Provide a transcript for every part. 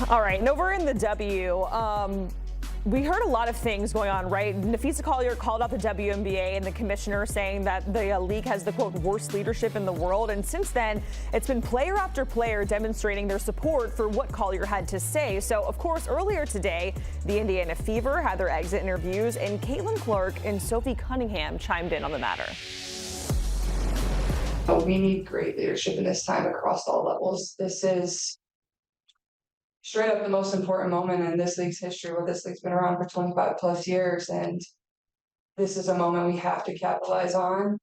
All right, and over in the W, we heard a lot of things going on, right? Napheesa Collier called out the WNBA and the commissioner, saying that the league has the, quote, worst leadership in the world. And since then, it's been player after player demonstrating their support for what Collier had to say. So, of course, earlier today, the Indiana Fever had their exit interviews, and Caitlin Clark and Sophie Cunningham chimed in on the matter. We need great leadership in this time across all levels. This is straight up the most important moment in this league's history, where this league's been around for 25 plus years, and this is a moment we have to capitalize on.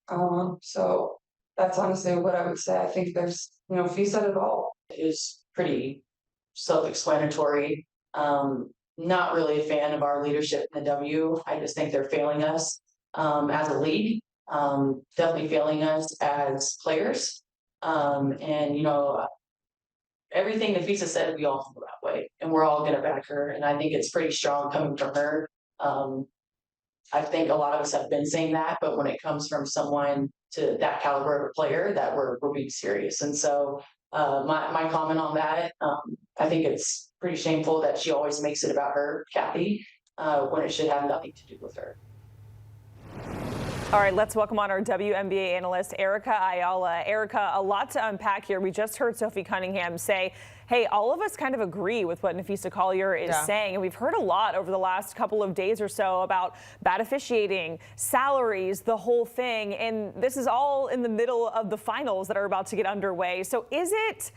So that's honestly what I would say. I think there's, Fee said it all. Is pretty self-explanatory. Not really a fan of our leadership in the W. I just think they're failing us as a league, definitely failing us as players. Everything Napheesa said, we all feel that way, and we're all gonna back her. And I think it's pretty strong coming from her. I think a lot of us have been saying that, but when it comes from someone to that caliber of a player, that we're being serious. And so my comment on that, I think it's pretty shameful that she always makes it about her, Cathy, when it should have nothing to do with her. All right, let's welcome on our WNBA analyst, Ayala. Erica, a lot to unpack here. We just heard Sophie Cunningham say, hey, all of us kind of agree with what Napheesa Collier is saying. And we've heard a lot over the last couple of days or so about bad officiating, salaries, the whole thing. And this is all in the middle of the finals that are about to get underway. So is it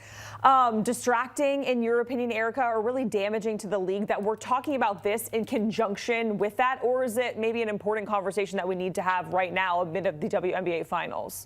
distracting, in your opinion, Erica, or really damaging to the league that we're talking about this in conjunction with that? Or is it maybe an important conversation that we need to have right now amid of the WNBA finals?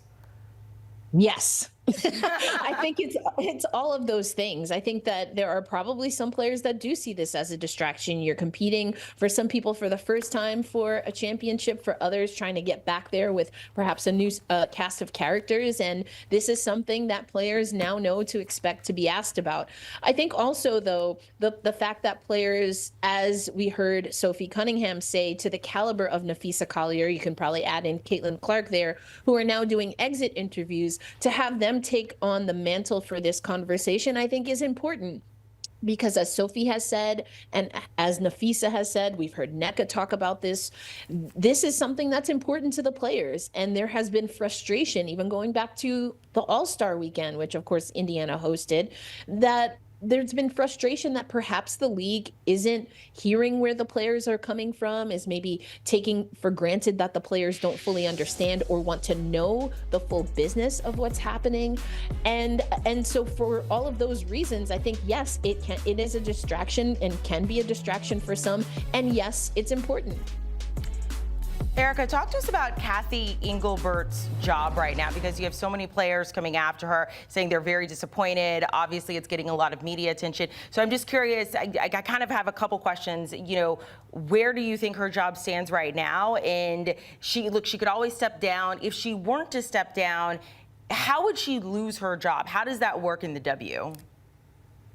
Yes. I think it's all of those things. I think that there are probably some players that do see this as a distraction. You're competing, for some people, for the first time for a championship, for others trying to get back there with perhaps a new cast of characters. And this is something that players now know to expect to be asked about. I think also, though, the fact that players, as we heard Sophie Cunningham say, to the caliber of Napheesa Collier, you can probably add in Caitlin Clark there, who are now doing exit interviews, to have them take on the mantle for this conversation, I think is important. Because as Sophie has said, and as Napheesa has said, we've heard Nneka talk about this, this is something that's important to the players. And there has been frustration, even going back to the All-Star weekend, which of course Indiana hosted, that there's been frustration that perhaps the league isn't hearing where the players are coming from, is maybe taking for granted that the players don't fully understand or want to know the full business of what's happening. And so for all of those reasons, I think, yes, it is a distraction and can be a distraction for some. And yes, it's important. Erica, talk to us about Cathy Engelbert's job right now, because you have so many players coming after her saying they're very disappointed. Obviously, it's getting a lot of media attention. So I'm just curious, I kind of have a couple questions. Where do you think her job stands right now? And she could always step down. If she weren't to step down, how would she lose her job? How does that work in the W?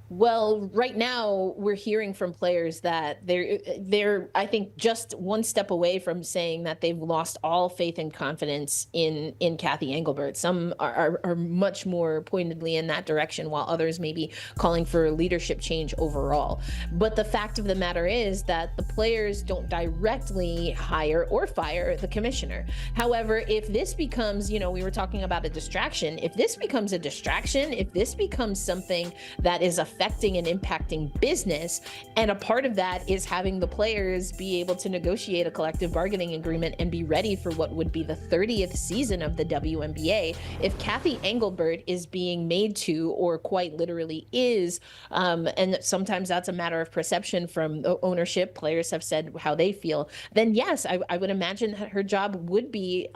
Well, right now we're hearing from players that they're I think just one step away from saying that they've lost all faith and confidence in Cathy Engelbert. Some are much more pointedly in that direction, while others may be calling for leadership change overall. But the fact of the matter is that the players don't directly hire or fire the commissioner. However, if this becomes, we were talking about a distraction, if this becomes a distraction, if this becomes something that is affecting and impacting business, and a part of that is having the players be able to negotiate a collective bargaining agreement and be ready for what would be the 30th season of the WNBA, if Cathy Engelbert is being made to, or quite literally is, and sometimes that's a matter of perception from ownership, players have said how they feel, then yes, I would imagine that her job would be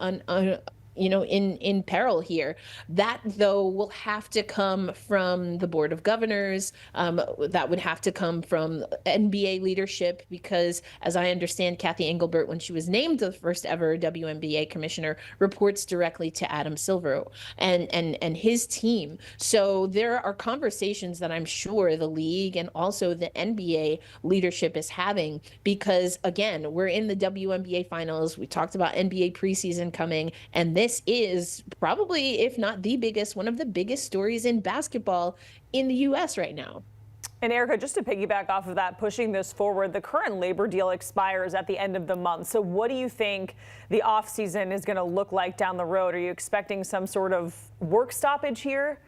in peril here. That, though, will have to come from the Board of Governors. That would have to come from NBA leadership, because, as I understand, Cathy Engelbert, when she was named the first ever WNBA commissioner, reports directly to Adam Silver and his team. So there are conversations that I'm sure the league and also the NBA leadership is having, because, again, we're in the WNBA finals. We talked about NBA preseason coming, and this is probably, if not the biggest, one of the biggest stories in basketball in the U.S. right now. And Erica, just to piggyback off of that, pushing this forward, the current labor deal expires at the end of the month. So what do you think the offseason is going to look like down the road? Are you expecting some sort of work stoppage here?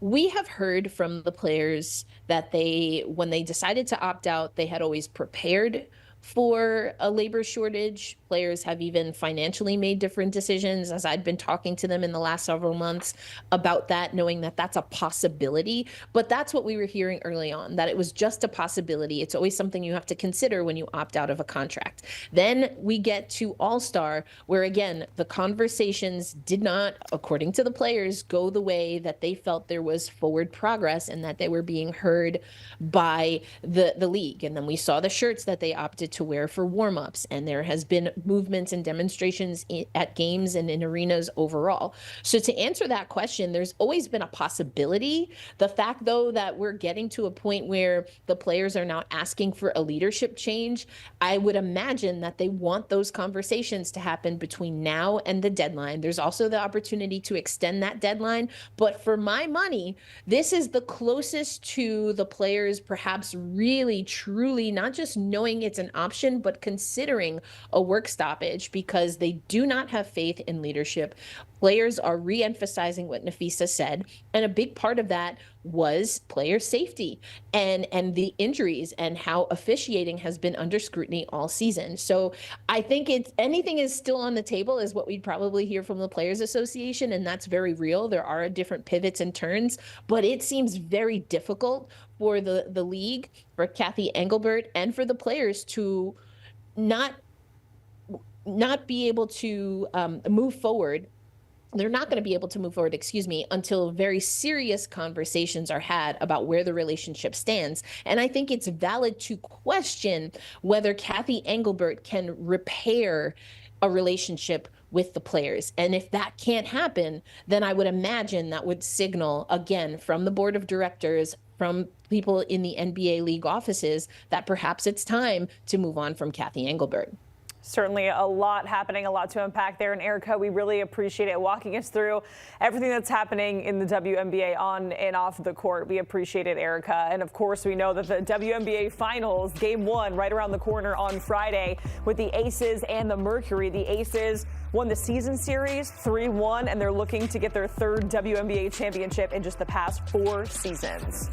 We have heard from the players that when they decided to opt out, they had always prepared for a labor shortage. Players have even financially made different decisions, as I'd been talking to them in the last several months about that, knowing that that's a possibility. But that's what we were hearing early on, that it was just a possibility. It's always something you have to consider when you opt out of a contract. Then we get to All-Star, where again, the conversations did not, according to the players, go the way that they felt there was forward progress and that they were being heard by the league. And then we saw the shirts that they opted to wear for warm-ups, and there has been movements and demonstrations at games and in arenas overall. So to answer that question, there's always been a possibility. The fact, though, that we're getting to a point where the players are now asking for a leadership change, I would imagine that they want those conversations to happen between now and the deadline. There's also the opportunity to extend that deadline, but for my money, this is the closest to the players perhaps really, truly not just knowing it's an option, but considering a work stoppage, because they do not have faith in leadership. Players are re-emphasizing what Napheesa said, and a big part of that was player safety and the injuries and how officiating has been under scrutiny all season. So I think anything is still on the table is what we'd probably hear from the Players Association, and that's very real. There are different pivots and turns, but it seems very difficult for the league, for Cathy Engelbert, and for the players to not be able to move forward. They're not going to be able to move forward, until very serious conversations are had about where the relationship stands. And I think it's valid to question whether Cathy Engelbert can repair a relationship with the players. And if that can't happen, then I would imagine that would signal, again, from the board of directors, from people in the NBA league offices, that perhaps it's time to move on from Cathy Engelbert. Certainly a lot happening, a lot to unpack there. And Erica, we really appreciate it walking us through everything that's happening in the WNBA on and off the court. We appreciate it, Erica. And of course, we know that the WNBA Finals, Game 1, right around the corner on Friday with the Aces and the Mercury. The Aces won the season series 3-1, and they're looking to get their third WNBA championship in just the past 4 seasons.